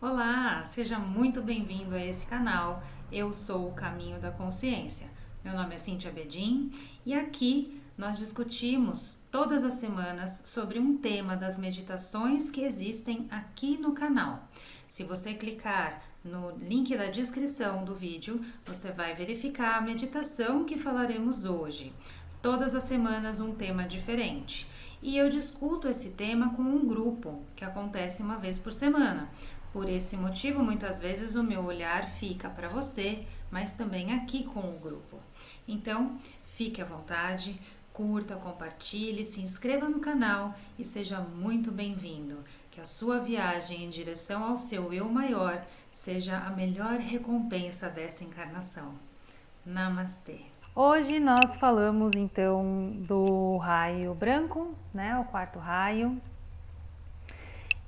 Olá, seja muito bem-vindo a esse canal. Eu sou o Caminho da Consciência. Meu nome é Cíntia Bedin e aqui nós discutimos todas as semanas sobre um tema das meditações que existem aqui no canal. Se você clicar no link da descrição do vídeo, você vai verificar a meditação que falaremos hoje. Todas as semanas um tema diferente. E eu discuto esse tema com um grupo que acontece uma vez por semana. Por esse motivo, muitas vezes o meu olhar fica para você, mas também aqui com o grupo. Então, fique à vontade, curta, compartilhe, se inscreva no canal e seja muito bem-vindo. Que a sua viagem em direção ao seu eu maior seja a melhor recompensa dessa encarnação. Namastê! Hoje nós falamos então do raio branco, né, o quarto raio.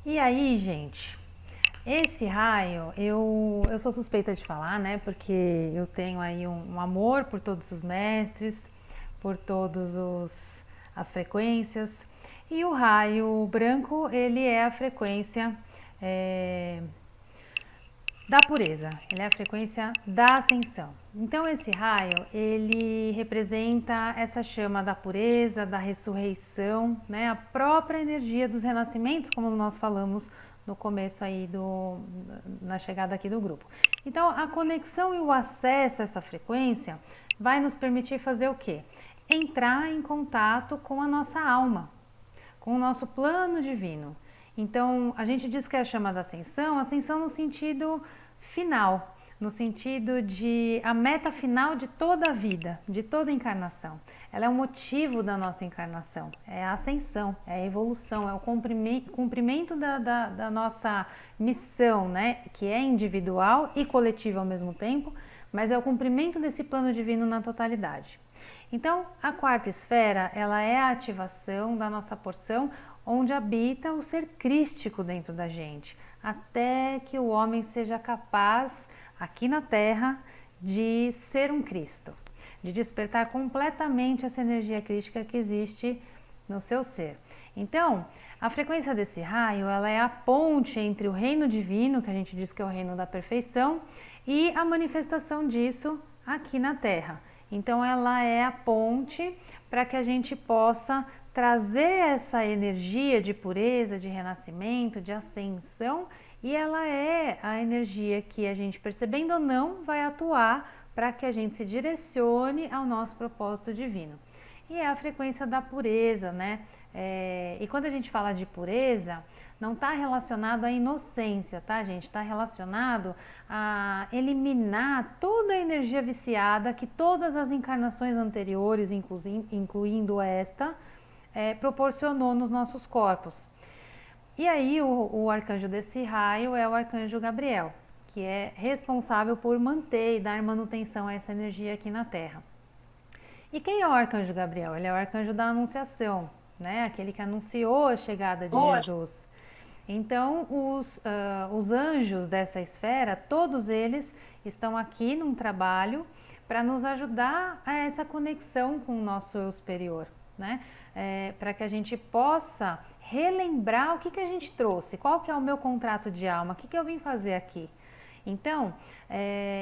E aí, gente, esse raio, eu sou suspeita de falar, né? Porque eu tenho aí um amor por todos os mestres, por as frequências. E o raio branco, ele é a frequência da pureza, ele é a frequência da ascensão. Então esse raio, ele representa essa chama da pureza, da ressurreição, né? A própria energia dos renascimentos, como nós falamos no começo aí na chegada aqui do grupo. Então a conexão e o acesso a essa frequência vai nos permitir fazer o quê? Entrar em contato com a nossa alma, com o nosso plano divino. Então, a gente diz que é a chama da ascensão no sentido final, no sentido de a meta final de toda a vida, de toda a encarnação. Ela é o motivo da nossa encarnação, é a ascensão, é a evolução, é o cumprimento da nossa missão, né? Que é individual e coletiva ao mesmo tempo, mas é o cumprimento desse plano divino na totalidade. Então, a quarta esfera, ela é a ativação da nossa porção, onde habita o ser crístico dentro da gente, até que o homem seja capaz, aqui na Terra, de ser um Cristo, de despertar completamente essa energia crística que existe no seu ser. Então, a frequência desse raio, ela é a ponte entre o reino divino, que a gente diz que é o reino da perfeição, e a manifestação disso aqui na Terra. Então, ela é a ponte para que a gente possa trazer essa energia de pureza, de renascimento, de ascensão, e ela é a energia que a gente, percebendo ou não, vai atuar para que a gente se direcione ao nosso propósito divino. E é a frequência da pureza, né? E quando a gente fala de pureza, não está relacionado à inocência, tá, gente? Está relacionado a eliminar toda a energia viciada que todas as encarnações anteriores, incluindo esta, proporcionou nos nossos corpos. E aí o arcanjo desse raio é o arcanjo Gabriel, que é responsável por manter e dar manutenção a essa energia aqui na Terra. E quem é o arcanjo Gabriel? Ele é o arcanjo da anunciação, né? Aquele que anunciou a chegada de Jesus. Então, os anjos dessa esfera, todos eles estão aqui num trabalho para nos ajudar a essa conexão com o nosso eu superior, né? Para que a gente possa relembrar o que a gente trouxe, qual que é o meu contrato de alma, o que eu vim fazer aqui. Então,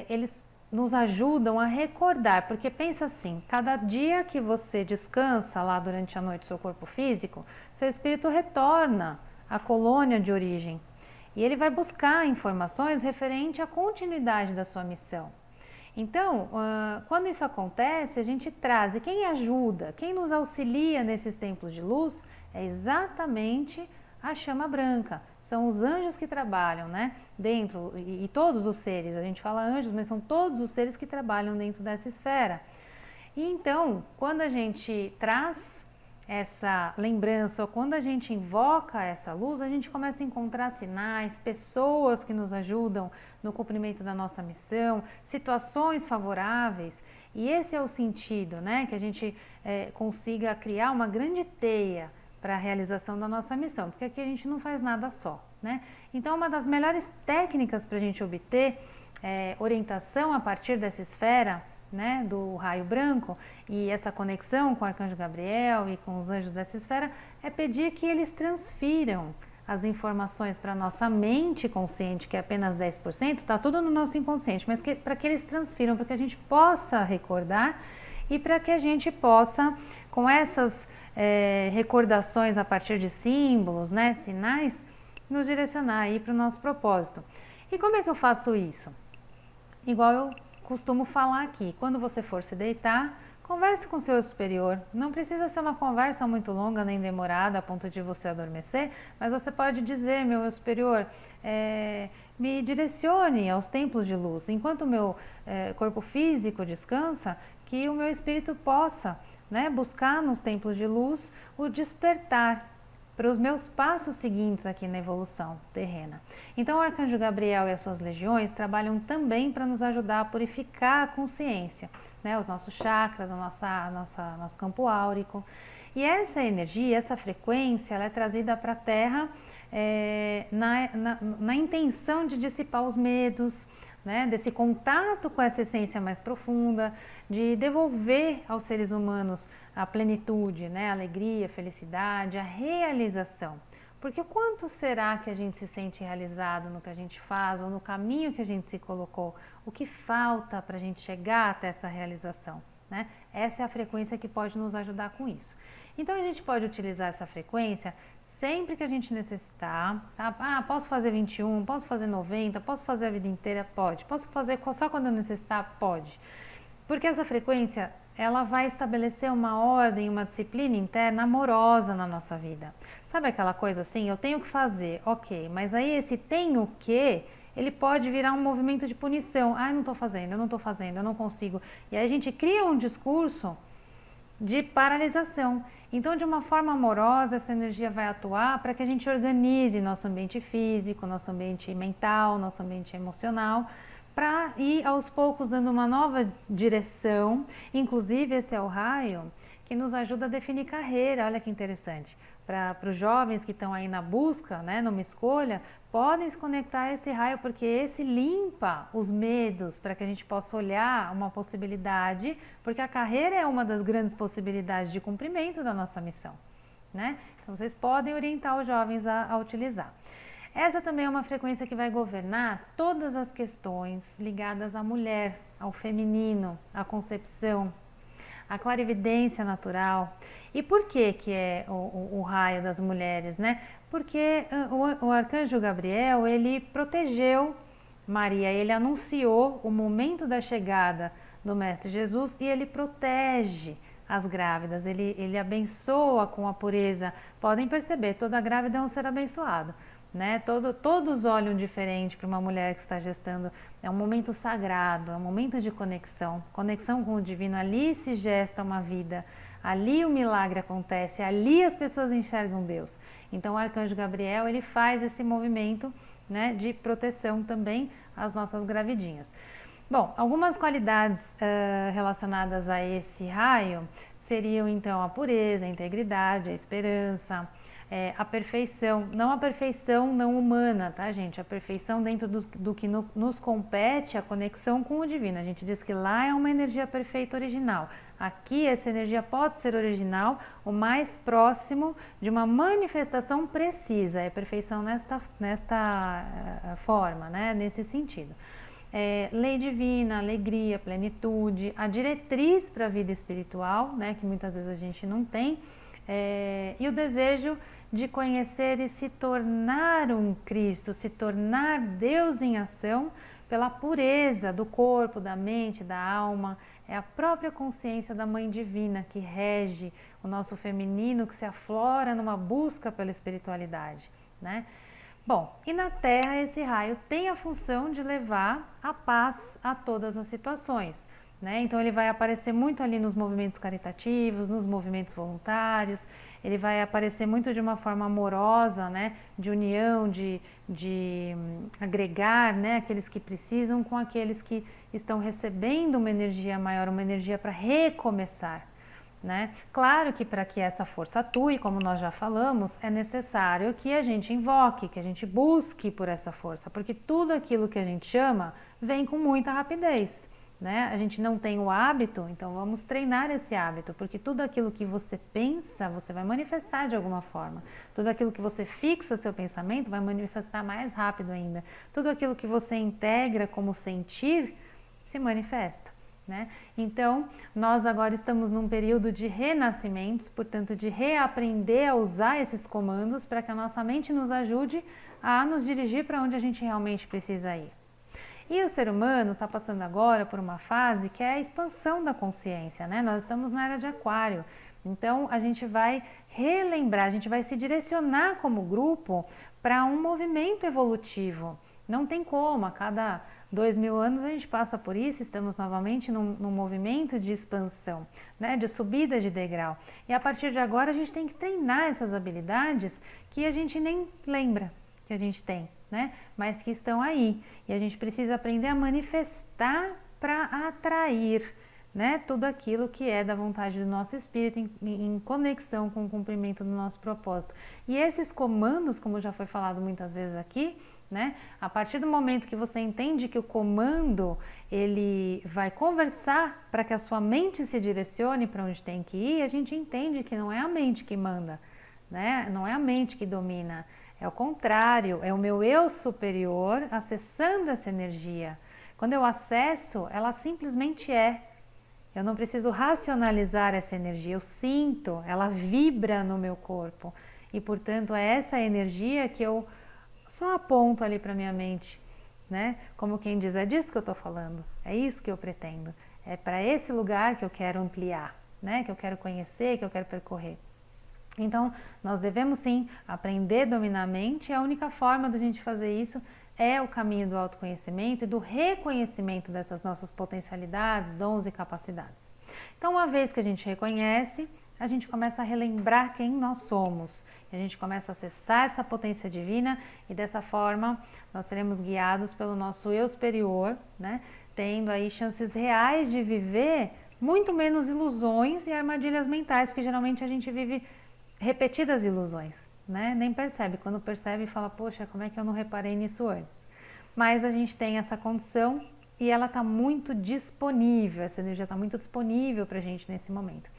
eles nos ajudam a recordar, porque pensa assim, cada dia que você descansa lá durante a noite seu corpo físico, seu espírito retorna à colônia de origem e ele vai buscar informações referente à continuidade da sua missão. Então, quando isso acontece, a gente traz, e quem ajuda, quem nos auxilia nesses tempos de luz é exatamente a chama branca. São os anjos que trabalham, né, dentro, e todos os seres, a gente fala anjos, mas são todos os seres que trabalham dentro dessa esfera. E então, quando a gente traz essa lembrança, ou quando a gente invoca essa luz, a gente começa a encontrar sinais, pessoas que nos ajudam no cumprimento da nossa missão, situações favoráveis. E esse é o sentido, né, que a gente consiga criar uma grande teia para a realização da nossa missão, porque aqui a gente não faz nada só, né? Então, uma das melhores técnicas para a gente obter orientação a partir dessa esfera, né, do raio branco e essa conexão com o arcanjo Gabriel e com os anjos dessa esfera é pedir que eles transfiram as informações para a nossa mente consciente, que é apenas 10%, está tudo no nosso inconsciente, mas para que eles transfiram, para que a gente possa recordar e para que a gente possa, com essas recordações a partir de símbolos, né, sinais, nos direcionar aí para o nosso propósito. E como é que eu faço isso? Igual eu costumo falar aqui, quando você for se deitar, converse com seu superior. Não precisa ser uma conversa muito longa nem demorada a ponto de você adormecer, mas você pode dizer, meu superior, me direcione aos templos de luz. Enquanto o meu corpo físico descansa, que o meu espírito possa, né, buscar nos templos de luz o despertar para os meus passos seguintes aqui na evolução terrena. Então o Arcanjo Gabriel e as suas legiões trabalham também para nos ajudar a purificar a consciência, né, os nossos chakras, nosso campo áurico. E essa energia, essa frequência, ela é trazida para a Terra na intenção de dissipar os medos, né, desse contato com essa essência mais profunda, de devolver aos seres humanos a plenitude, né, a alegria, a felicidade, a realização. Porque o quanto será que a gente se sente realizado no que a gente faz ou no caminho que a gente se colocou? O que falta para a gente chegar até essa realização, né? Essa é a frequência que pode nos ajudar com isso. Então a gente pode utilizar essa frequência sempre que a gente necessitar, tá? Ah, posso fazer 21, posso fazer 90, posso fazer a vida inteira? Pode. Posso fazer só quando eu necessitar? Pode. Porque essa frequência, ela vai estabelecer uma ordem, uma disciplina interna amorosa na nossa vida. Sabe aquela coisa assim, eu tenho que fazer, ok, mas aí esse tenho que, ele pode virar um movimento de punição. Ah, eu não estou fazendo, eu não consigo. E aí a gente cria um discurso de paralisação. Então, de uma forma amorosa, essa energia vai atuar para que a gente organize nosso ambiente físico, nosso ambiente mental, nosso ambiente emocional, para ir aos poucos dando uma nova direção. Inclusive, esse é o raio que nos ajuda a definir carreira. Olha que interessante. Para os jovens que estão aí na busca, né, numa escolha, podem se conectar a esse raio, porque esse limpa os medos para que a gente possa olhar uma possibilidade, porque a carreira é uma das grandes possibilidades de cumprimento da nossa missão, né? Então vocês podem orientar os jovens a utilizar. Essa também é uma frequência que vai governar todas as questões ligadas à mulher, ao feminino, à concepção, à clarividência natural. E por que é o raio das mulheres, né? Porque o Arcanjo Gabriel, ele protegeu Maria, ele anunciou o momento da chegada do Mestre Jesus e ele protege as grávidas, ele abençoa com a pureza. Podem perceber, toda grávida é um ser abençoado, né? Todos olham diferente para uma mulher que está gestando. É um momento sagrado, é um momento de conexão com o divino. Ali se gesta uma vida, ali o milagre acontece, ali as pessoas enxergam Deus. Então o Arcanjo Gabriel, ele faz esse movimento, né, de proteção também às nossas gravidinhas. Bom, algumas qualidades relacionadas a esse raio seriam então a pureza, a integridade, a esperança, a perfeição, não a perfeição não humana, tá, gente? A perfeição dentro do que nos compete, a conexão com o divino. A gente diz que lá é uma energia perfeita original. Aqui essa energia pode ser original, o mais próximo de uma manifestação precisa, é perfeição nesta forma, né? Nesse sentido. Lei divina, alegria, plenitude, a diretriz para a vida espiritual, né? Que muitas vezes a gente não tem, e o desejo de conhecer e se tornar um Cristo, se tornar Deus em ação pela pureza do corpo, da mente, da alma. É a própria consciência da Mãe Divina que rege o nosso feminino, que se aflora numa busca pela espiritualidade, né? Bom, e na Terra esse raio tem a função de levar a paz a todas as situações, né? Então ele vai aparecer muito ali nos movimentos caritativos, nos movimentos voluntários, ele vai aparecer muito de uma forma amorosa, né? De união, de agregar, né? Aqueles que precisam com aqueles que estão recebendo uma energia maior, uma energia para recomeçar, né? Claro que para que essa força atue, como nós já falamos, é necessário que a gente invoque, que a gente busque por essa força, porque tudo aquilo que a gente chama vem com muita rapidez, né? A gente não tem o hábito, então vamos treinar esse hábito, porque tudo aquilo que você pensa, você vai manifestar de alguma forma. Tudo aquilo que você fixa seu pensamento vai manifestar mais rápido ainda. Tudo aquilo que você integra como sentir se manifesta, né? Então, nós agora estamos num período de renascimentos, portanto, de reaprender a usar esses comandos para que a nossa mente nos ajude a nos dirigir para onde a gente realmente precisa ir. E o ser humano está passando agora por uma fase que é a expansão da consciência, né? Nós estamos na era de Aquário, então a gente vai relembrar, a gente vai se direcionar como grupo para um movimento evolutivo. Não tem como, a cada 2000 anos a gente passa por isso, estamos novamente num movimento de expansão, né? De subida de degrau. E a partir de agora a gente tem que treinar essas habilidades que a gente nem lembra que a gente tem, né? Mas que estão aí. E a gente precisa aprender a manifestar para atrair, né? Tudo aquilo que é da vontade do nosso espírito em conexão com o cumprimento do nosso propósito. E esses comandos, como já foi falado muitas vezes aqui, né? A partir do momento que você entende que o comando ele vai conversar para que a sua mente se direcione para onde tem que ir, a gente entende que não é a mente que manda, né? Não é a mente que domina. É o contrário, é o meu eu superior acessando essa energia. Quando eu acesso, ela simplesmente é. Eu não preciso racionalizar essa energia, eu sinto, ela vibra no meu corpo. E, portanto, é essa energia que eu só aponto ali para minha mente, né? Como quem diz, é disso que eu estou falando, é isso que eu pretendo. É para esse lugar que eu quero ampliar, né? Que eu quero conhecer, que eu quero percorrer. Então, nós devemos sim aprender a dominar a mente, e a única forma da gente fazer isso é o caminho do autoconhecimento e do reconhecimento dessas nossas potencialidades, dons e capacidades. Então, uma vez que a gente reconhece, a gente começa a relembrar quem nós somos, e a gente começa a acessar essa potência divina, e dessa forma nós seremos guiados pelo nosso eu superior, né? Tendo aí chances reais de viver muito menos ilusões e armadilhas mentais, porque geralmente a gente vive repetidas ilusões, né? Nem percebe, quando percebe fala, poxa, como é que eu não reparei nisso antes? Mas a gente tem essa condição e ela está muito disponível, essa energia está muito disponível para a gente nesse momento.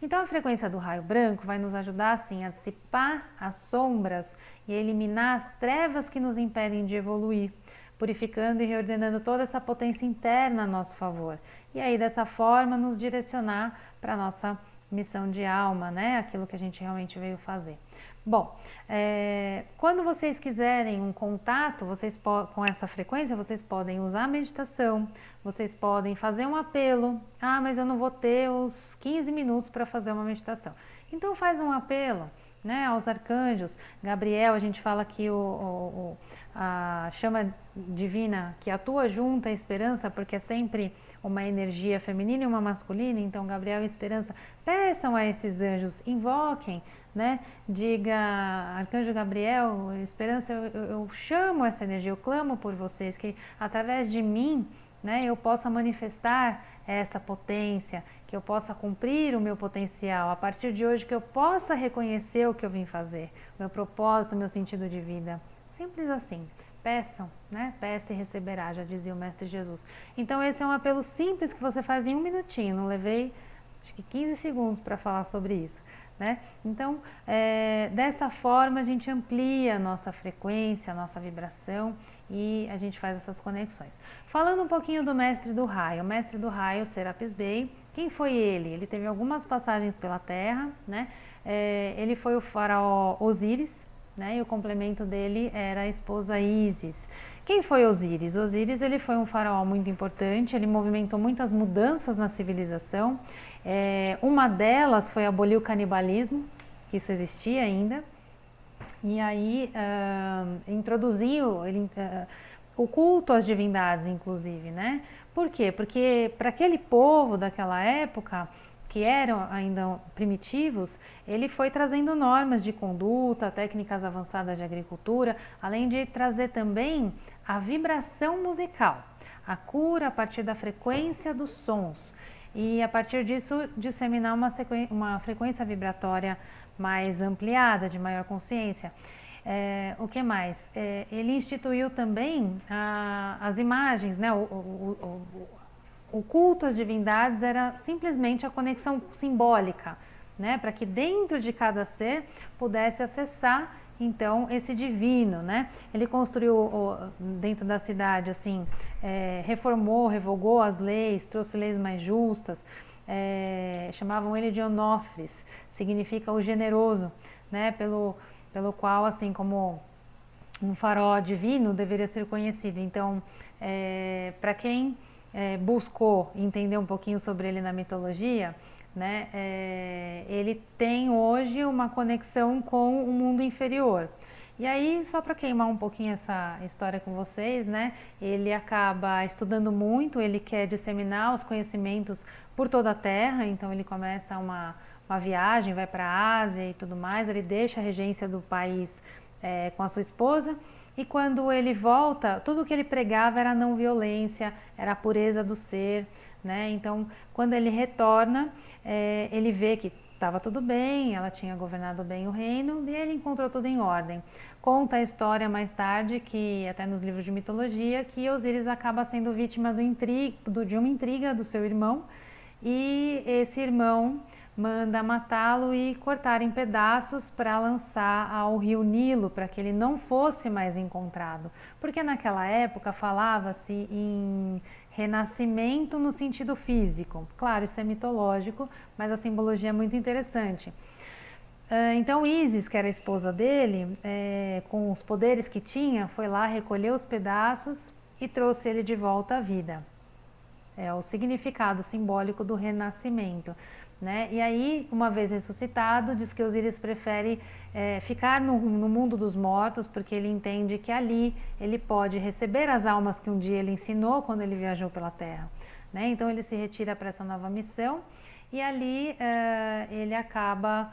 Então a frequência do raio branco vai nos ajudar assim a dissipar as sombras e a eliminar as trevas que nos impedem de evoluir, purificando e reordenando toda essa potência interna a nosso favor. E aí dessa forma nos direcionar para a nossa missão de alma, né? Aquilo que a gente realmente veio fazer. Bom, quando vocês quiserem um contato com essa frequência, vocês podem usar a meditação, vocês podem fazer um apelo. Ah, mas eu não vou ter os 15 minutos para fazer uma meditação. Então faz um apelo, né, aos arcanjos. Gabriel, a gente fala que a chama divina que atua junto à esperança, porque é sempre uma energia feminina e uma masculina, então Gabriel e Esperança, peçam a esses anjos, invoquem, né? Diga, Arcanjo Gabriel, Esperança, eu chamo essa energia, eu clamo por vocês, que através de mim, né, eu possa manifestar essa potência, que eu possa cumprir o meu potencial, a partir de hoje que eu possa reconhecer o que eu vim fazer, o meu propósito, o meu sentido de vida. Simples assim. Peçam, né? Peça e receberá, já dizia o Mestre Jesus. Então esse é um apelo simples que você faz em um minutinho, não levei acho que 15 segundos para falar sobre isso, né? Então, dessa forma a gente amplia a nossa frequência, a nossa vibração e a gente faz essas conexões. Falando um pouquinho do Mestre do Raio, o Mestre do Raio, Serapis Bey, quem foi ele? Ele teve algumas passagens pela Terra, né? Ele foi o faraó Osíris, né? E o complemento dele era a esposa Ísis. Quem foi Osíris? Osíris ele foi um faraó muito importante, ele movimentou muitas mudanças na civilização. Uma delas foi abolir o canibalismo, que isso existia ainda, e aí introduziu o culto às divindades, inclusive, né? Por quê? Porque para aquele povo daquela época, que eram ainda primitivos, ele foi trazendo normas de conduta, técnicas avançadas de agricultura, além de trazer também a vibração musical, a cura a partir da frequência dos sons e a partir disso disseminar uma frequência vibratória mais ampliada, de maior consciência. O que mais? Ele instituiu também as imagens, né? o culto às divindades era simplesmente a conexão simbólica, né? Para que dentro de cada ser pudesse acessar então esse divino, né? Ele construiu dentro da cidade, assim, reformou, revogou as leis, trouxe leis mais justas, chamavam ele de Onofres, significa o generoso, né? Pelo qual, assim como um faraó divino deveria ser conhecido. Então, para quem buscou entender um pouquinho sobre ele na mitologia, né, ele tem hoje uma conexão com o mundo inferior. E aí, só para queimar um pouquinho essa história com vocês, né, ele acaba estudando muito, ele quer disseminar os conhecimentos por toda a Terra, então ele começa uma viagem, vai para a Ásia e tudo mais, ele deixa a regência do país com a sua esposa, e quando ele volta, tudo que ele pregava era a não violência, era a pureza do ser, né? Então, quando ele retorna, ele vê que estava tudo bem, ela tinha governado bem o reino e ele encontrou tudo em ordem. Conta a história mais tarde, que até nos livros de mitologia, que Osíris acaba sendo vítima de uma intriga do seu irmão, e esse irmão manda matá-lo e cortar em pedaços para lançar ao rio Nilo, para que ele não fosse mais encontrado. Porque naquela época falava-se em renascimento no sentido físico. Claro, isso é mitológico, mas a simbologia é muito interessante. Então Ísis, que era a esposa dele, com os poderes que tinha, foi lá, recolheu os pedaços e trouxe ele de volta à vida. É o significado simbólico do renascimento, né? E aí, uma vez ressuscitado, diz que Osíris prefere ficar no mundo dos mortos, porque ele entende que ali ele pode receber as almas que um dia ele ensinou quando ele viajou pela Terra, né? Então ele se retira para essa nova missão e ali ele acaba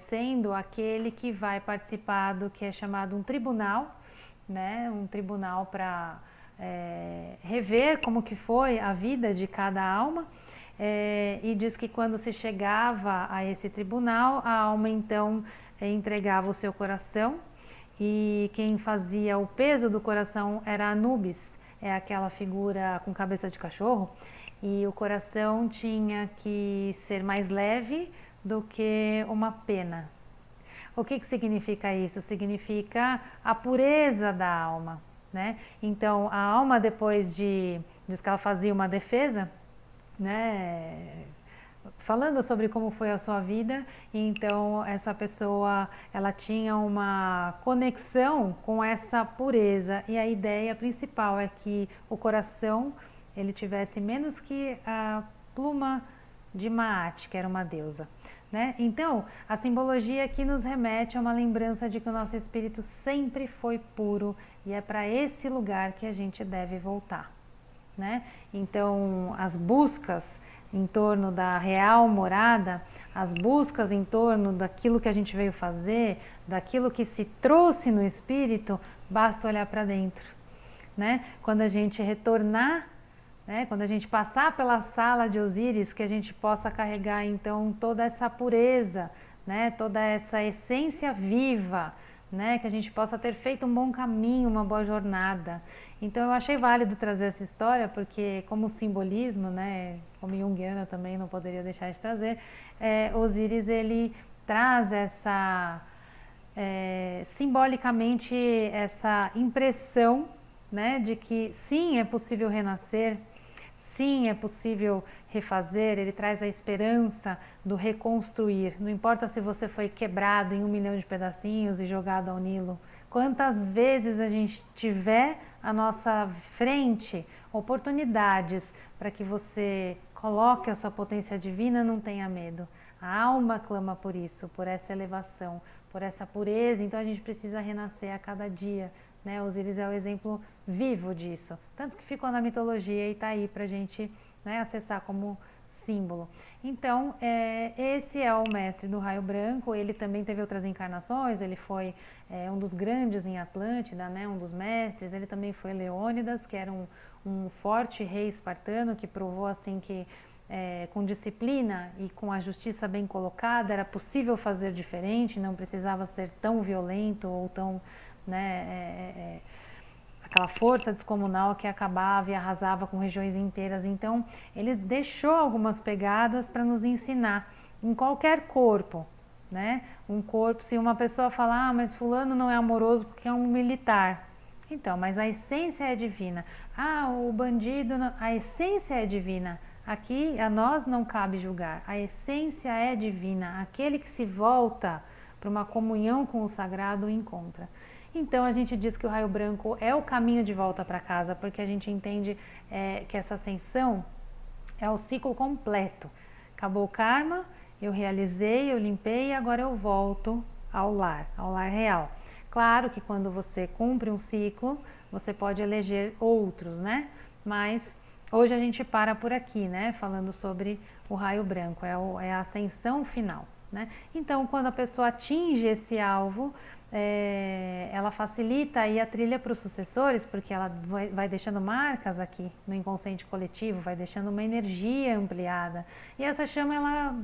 sendo aquele que vai participar do que é chamado um tribunal, né? Um tribunal para rever como que foi a vida de cada alma, e diz que quando se chegava a esse tribunal, a alma então entregava o seu coração, e quem fazia o peso do coração era Anubis, é aquela figura com cabeça de cachorro, e o coração tinha que ser mais leve do que uma pena. O que significa isso? Significa a pureza da alma, né? Então, a alma, depois diz que ela fazia uma defesa, né? Falando sobre como foi a sua vida, então essa pessoa, ela tinha uma conexão com essa pureza, e a ideia principal é que o coração, ele tivesse menos que a pluma de Maat, que era uma deusa, né? Então, a simbologia aqui nos remete a uma lembrança de que o nosso espírito sempre foi puro, e é para esse lugar que a gente deve voltar, né? Então, as buscas em torno da real morada, as buscas em torno daquilo que a gente veio fazer, daquilo que se trouxe no espírito, basta olhar para dentro, né? Quando a gente retornar, né, quando a gente passar pela sala de Osíris, que a gente possa carregar então toda essa pureza, né, toda essa essência viva, né, que a gente possa ter feito um bom caminho, uma boa jornada. Então eu achei válido trazer essa história, porque como simbolismo, né, como junguiana também não poderia deixar de trazer, Osíris ele traz simbolicamente essa impressão, né, de que sim, é possível renascer, sim, é possível refazer. Ele traz a esperança do reconstruir. Não importa se você foi quebrado em 1 milhão de pedacinhos e jogado ao Nilo. Quantas vezes a gente tiver à nossa frente oportunidades para que você coloque a sua potência divina, não tenha medo. A alma clama por isso, por essa elevação, por essa pureza. Então a gente precisa renascer a cada dia, né? Osíris é o exemplo vivo disso, tanto que ficou na mitologia e está aí para a gente, né, acessar como símbolo. Então, esse é o mestre do raio branco. Ele também teve outras encarnações, ele foi um dos grandes em Atlântida, né, um dos mestres. Ele também foi Leônidas, que era um forte rei espartano, que provou assim que com disciplina e com a justiça bem colocada era possível fazer diferente, não precisava ser tão violento ou tão, né, aquela força descomunal que acabava e arrasava com regiões inteiras. Então, ele deixou algumas pegadas para nos ensinar em qualquer corpo, né? Um corpo, se uma pessoa falar, ah, mas fulano não é amoroso porque é um militar. Então, mas a essência é divina. Ah, o bandido, a essência é divina. Aqui a nós não cabe julgar. A essência é divina. Aquele que se volta para uma comunhão com o sagrado encontra. Então a gente diz que o raio branco é o caminho de volta para casa, porque a gente entende que essa ascensão é o ciclo completo. Acabou o karma, eu realizei, eu limpei e agora eu volto ao lar real. Claro que quando você cumpre um ciclo, você pode eleger outros, né? Mas hoje a gente para por aqui, né? Falando sobre o raio branco, é a ascensão final, né? Então, quando a pessoa atinge esse alvo, ela facilita aí a trilha para os sucessores, porque ela vai deixando marcas aqui no inconsciente coletivo, vai deixando uma energia ampliada. E essa chama, ela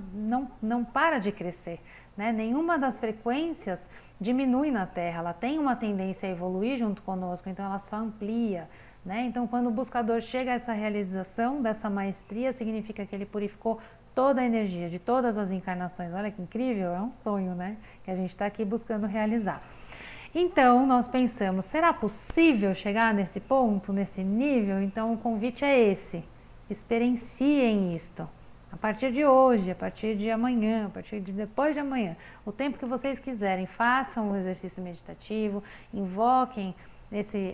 não para de crescer, né? Nenhuma das frequências diminui na Terra, ela tem uma tendência a evoluir junto conosco, então ela só amplia, né? Então, quando o buscador chega a essa realização dessa maestria, significa que ele purificou toda a energia de todas as encarnações. Olha que incrível, é um sonho, né? Que a gente está aqui buscando realizar. Então, nós pensamos, será possível chegar nesse ponto, nesse nível? Então, o convite é esse, experienciem isto. A partir de hoje, a partir de amanhã, a partir de depois de amanhã, o tempo que vocês quiserem, façam o exercício meditativo, invoquem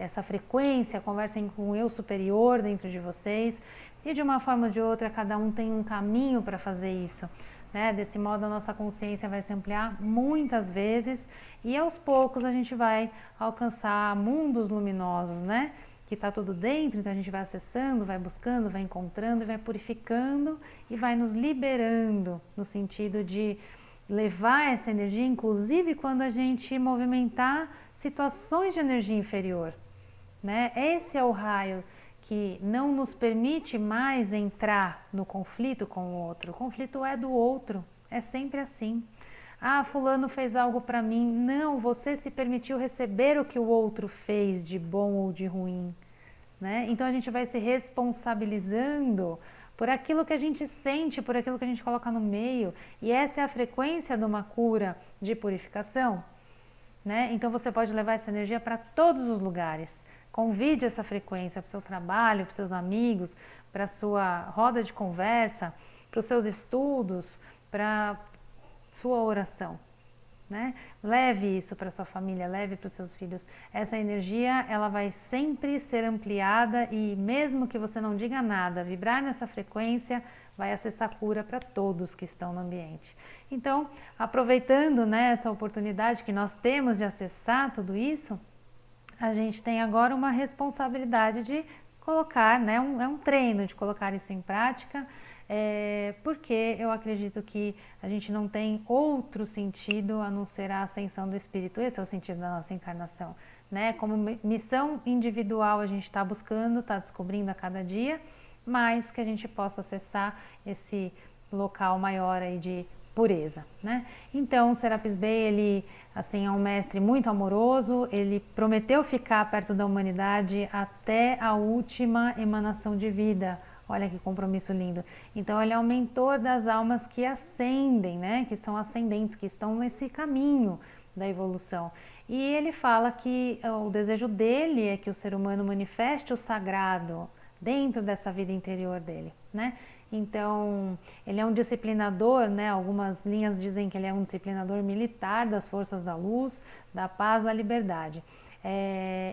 essa frequência, conversem com o eu superior dentro de vocês e de uma forma ou de outra cada um tem um caminho para fazer isso, né? Desse modo a nossa consciência vai se ampliar muitas vezes e aos poucos a gente vai alcançar mundos luminosos, né? Que está tudo dentro, então a gente vai acessando, vai buscando, vai encontrando e vai purificando e vai nos liberando no sentido de levar essa energia, inclusive quando a gente movimentar situações de energia inferior, né? Esse é o raio que não nos permite mais entrar no conflito com o outro. O conflito é do outro, é sempre assim. Ah, fulano fez algo para mim. Não, você se permitiu receber o que o outro fez de bom ou de ruim, né? Então a gente vai se responsabilizando por aquilo que a gente sente, por aquilo que a gente coloca no meio. E essa é a frequência de uma cura de purificação, né? Então você pode levar essa energia para todos os lugares. Convide essa frequência para o seu trabalho, para os seus amigos, para a sua roda de conversa, para os seus estudos, para sua oração, né? Leve isso para sua família, leve para os seus filhos. Essa energia, ela vai sempre ser ampliada e mesmo que você não diga nada, vibrar nessa frequência vai acessar cura para todos que estão no ambiente. Então, aproveitando, né, essa oportunidade que nós temos de acessar tudo isso, a gente tem agora uma responsabilidade de colocar, né, é um treino de colocar isso em prática, porque eu acredito que a gente não tem outro sentido a não ser a ascensão do espírito. Esse é o sentido da nossa encarnação, né? Como missão individual a gente está buscando, está descobrindo a cada dia, mas que a gente possa acessar esse local maior aí de pureza, né? Então, o Serapis Bey, ele assim é um mestre muito amoroso, ele prometeu ficar perto da humanidade até a última emanação de vida. Olha que compromisso lindo. Então ele é o mentor das almas que ascendem, né? Que são ascendentes, que estão nesse caminho da evolução. E ele fala que o desejo dele é que o ser humano manifeste o sagrado dentro dessa vida interior dele, né? Então, ele é um disciplinador, né? Algumas linhas dizem que ele é um disciplinador militar das forças da luz, da paz, da liberdade.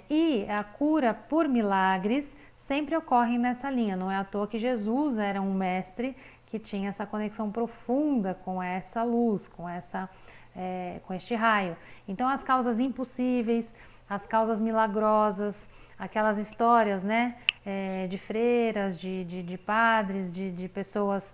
E a cura por milagres sempre ocorre nessa linha. Não é à toa que Jesus era um mestre que tinha essa conexão profunda com essa luz, com este raio. Então, as causas impossíveis, as causas milagrosas, aquelas histórias, né? De freiras, de padres, de pessoas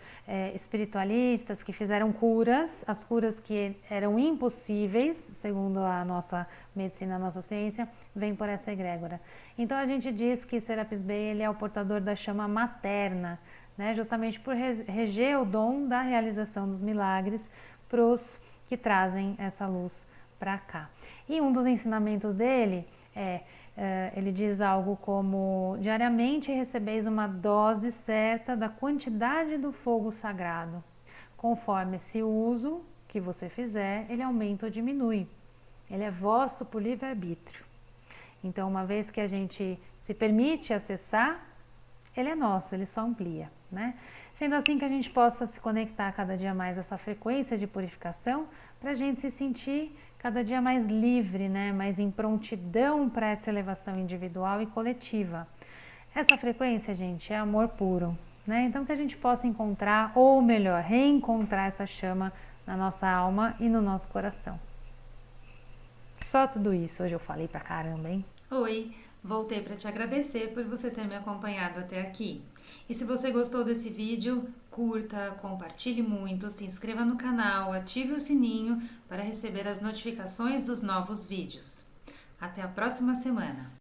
espiritualistas que fizeram curas, as curas que eram impossíveis, segundo a nossa medicina, a nossa ciência, vem por essa egrégora. Então a gente diz que Serapis Bey, ele é o portador da chama materna, né? Justamente por reger o dom da realização dos milagres para os que trazem essa luz para cá. E um dos ensinamentos dele é ele diz algo como: diariamente recebeis uma dose certa da quantidade do fogo sagrado. Conforme esse uso que você fizer, ele aumenta ou diminui. Ele é vosso por livre-arbítrio. Então, uma vez que a gente se permite acessar, ele é nosso, ele só amplia, né? Sendo assim que a gente possa se conectar cada dia mais a essa frequência de purificação, para a gente se sentir cada dia mais livre, né? Mais em prontidão para essa elevação individual e coletiva. Essa frequência, gente, é amor puro, né? Então que a gente possa encontrar, ou melhor, reencontrar essa chama na nossa alma e no nosso coração. Só tudo isso. Hoje eu falei pra caramba, hein? Oi, voltei para te agradecer por você ter me acompanhado até aqui. E se você gostou desse vídeo, curta, compartilhe muito, se inscreva no canal, ative o sininho para receber as notificações dos novos vídeos. Até a próxima semana!